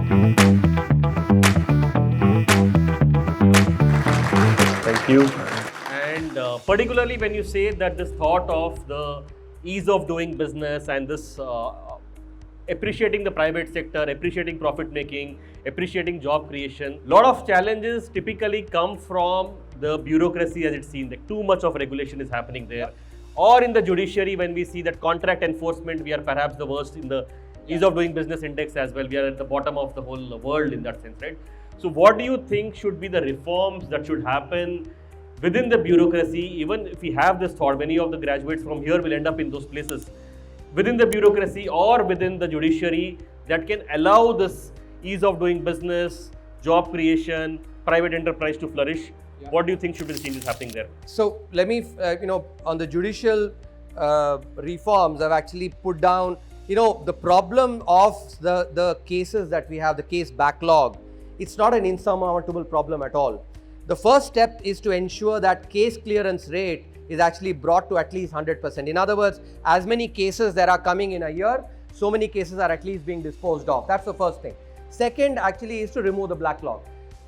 Thank you. And particularly when you say that this thought of the ease of doing business and this appreciating the private sector, appreciating profit making, appreciating job creation, lot of challenges typically come from the bureaucracy as it's seen, like too much of regulation is happening there. Or in the judiciary, when we see that contract enforcement, we are perhaps the worst in the ease of doing business index as well. We are at the bottom of the whole world in that sense, right? So what do you think should be the reforms that should happen within the bureaucracy? Even if we have this thought, many of the graduates from here will end up in those places, within the bureaucracy or within the judiciary, that can allow this ease of doing business, job creation, private enterprise to flourish. What do you think should be the changes happening there? So let me, on the judicial reforms, I've actually put down, the problem of the cases that we have, the case backlog. It's not an insurmountable problem at all. The first step is to ensure that case clearance rate is actually brought to at least 100%. In other words, as many cases that are coming in a year, so many cases are at least being disposed of. That's the first thing. Second actually is to remove the backlog.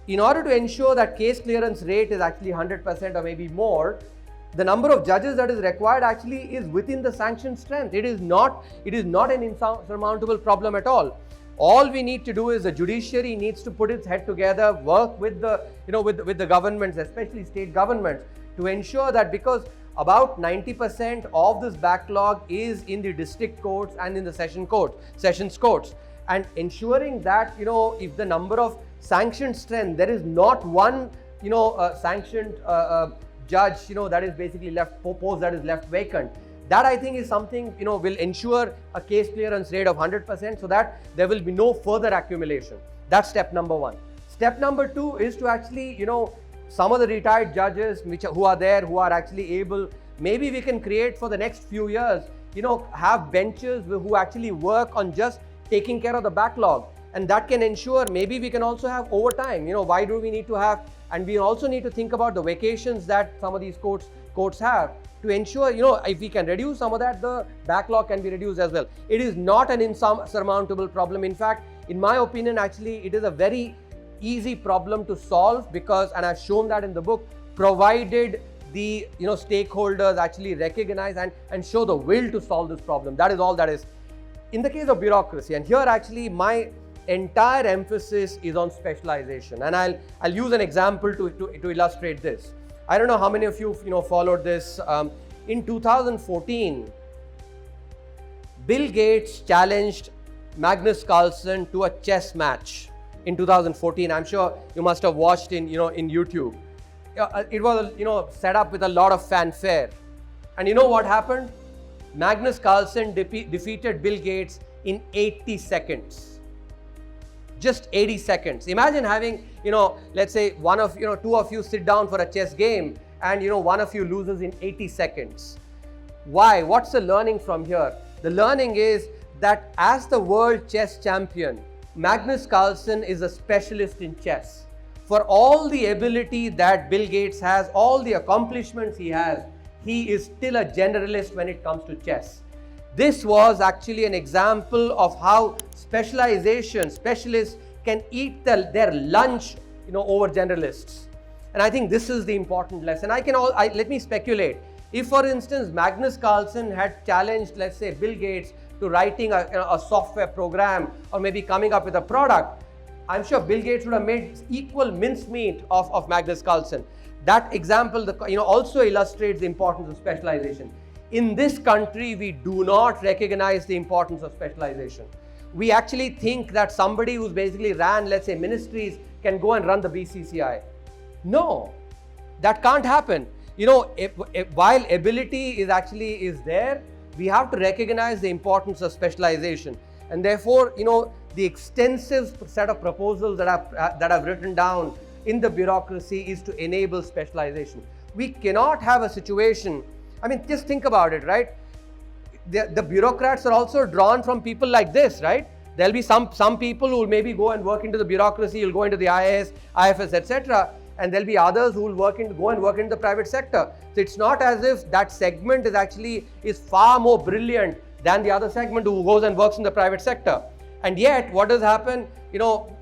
In order to ensure that case clearance rate is actually 100% or maybe more, the number of judges that is required actually is within the sanction strength. It is not an insurmountable problem at all. All we need to do is the judiciary needs to put its head together, work with the, with the governments, especially state governments, to ensure that, because about 90% of this backlog is in the district courts and in the sessions courts, and ensuring that, if the number of sanctioned strength, there is not one, sanctioned judge, that is basically post that is left vacant. That I think is something, will ensure a case clearance rate of 100% so that there will be no further accumulation. That's step number one. Step number two is to actually, some of the retired judges who are there, who are actually able, maybe we can create for the next few years, have benches who actually work on just taking care of the backlog. And that can ensure, maybe we can also have overtime. Why do we need to have, and we also need to think about the vacations that some of these courts have, to ensure, if we can reduce some of that, the backlog can be reduced as well. It is not an insurmountable problem. In fact, in my opinion, actually, it is a very easy problem to solve, because, and I've shown that in the book, provided the stakeholders actually recognize and show the will to solve this problem. That is all that is. In the case of bureaucracy, and here actually my entire emphasis is on specialization, and I'll use an example to illustrate this. I don't know how many of you followed this. In 2014, Bill Gates challenged Magnus Carlsen to a chess match. In 2014, I'm sure you must have watched in YouTube. It was set up with a lot of fanfare, and what happened? Magnus Carlsen defeated Bill Gates in 80 seconds. Just 80 seconds. Imagine having, let's say two of you sit down for a chess game, and one of you loses in 80 seconds. Why? What's the learning from here? The learning is that as the world chess champion, Magnus Carlsen is a specialist in chess. For all the ability that Bill Gates has, all the accomplishments he has, he is still a generalist when it comes to chess. This was actually an example of how specialists can eat their lunch, over generalists. And I think this is the important lesson. Let me speculate. If, for instance, Magnus Carlsen had challenged, let's say, Bill Gates to writing a software program, or maybe coming up with a product, I'm sure Bill Gates would have made equal mincemeat of Magnus Carlsen. That example, also illustrates the importance of specialization. In this country, we do not recognize the importance of specialization. We actually think that somebody who's basically ran, let's say, ministries can go and run the BCCI. No, that can't happen. While ability is there, we have to recognize the importance of specialization. And therefore, the extensive set of proposals that I've written down in the bureaucracy is to enable specialization. We cannot have a situation, just think about it, right? The bureaucrats are also drawn from people like this, right? There'll be some people who will maybe go and work into the bureaucracy, you'll go into the IAS, IFS, etc. And there'll be others who will go and work into the private sector. So it's not as if that segment is far more brilliant than the other segment who goes and works in the private sector. And yet, what does happen? You know,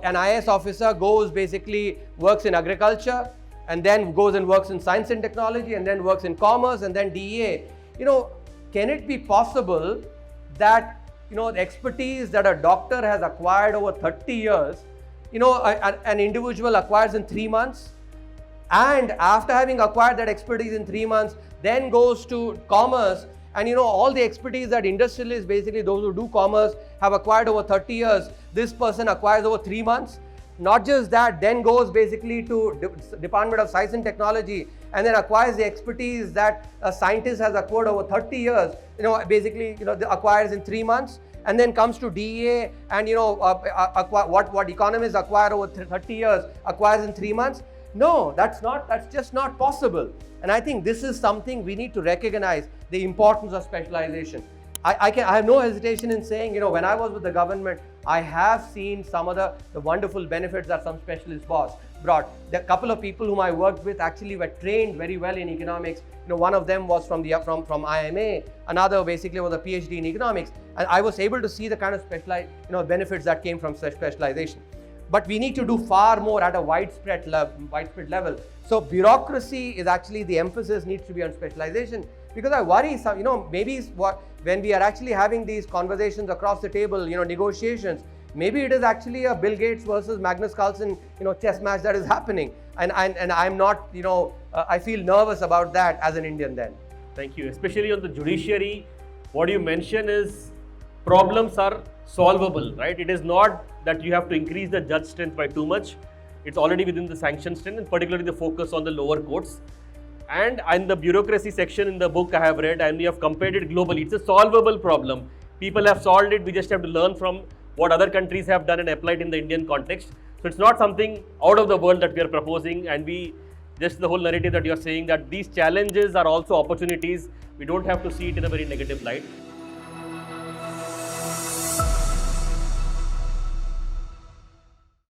an IAS officer goes basically works in agriculture, and then goes and works in science and technology, and then works in commerce, and then DEA. You know, can it be possible that, you know, the expertise that a doctor has acquired over 30 years, you know, an individual acquires in 3 months, and after having acquired that expertise in 3 months, then goes to commerce, and you know, all the expertise that industrialists, basically those who do commerce, have acquired over 30 years, this person acquires over 3 months. Not just that, then goes basically to Department of Science and Technology, and then acquires the expertise that a scientist has acquired over 30 years, you know, basically, you know, acquires in 3 months, and then comes to DEA, and you know, what economists acquire over 30 years acquires in 3 months. No, that's just not possible. And I think this is something we need to recognize, the importance of specialization. I have no hesitation in saying, you know, when I was with the government, I have seen some of the wonderful benefits that some specialists brought. The couple of people whom I worked with actually were trained very well in economics. You know, one of them was from IMA, another basically was a PhD in economics, and I was able to see the kind of benefits that came from specialization. But we need to do far more at a widespread level. So bureaucracy is actually, the emphasis needs to be on specialization, because I worry some, you know, maybe when we are actually having these conversations across the table, you know, negotiations, maybe it is actually a Bill Gates versus Magnus Carlsen, you know, chess match that is happening, and I'm not, you know, I feel nervous about that as an Indian then. Thank you. Especially on the judiciary, what you mention is problems are solvable, right? It is not that you have to increase the judge strength by too much. It's already within the sanction strength, and particularly the focus on the lower courts. And in the bureaucracy section in the book I have read, and we have compared it globally. It's a solvable problem. People have solved it. We just have to learn from what other countries have done and applied in the Indian context. So it's not something out of the world that we are proposing, and just the whole narrative that you're saying, that these challenges are also opportunities. We don't have to see it in a very negative light.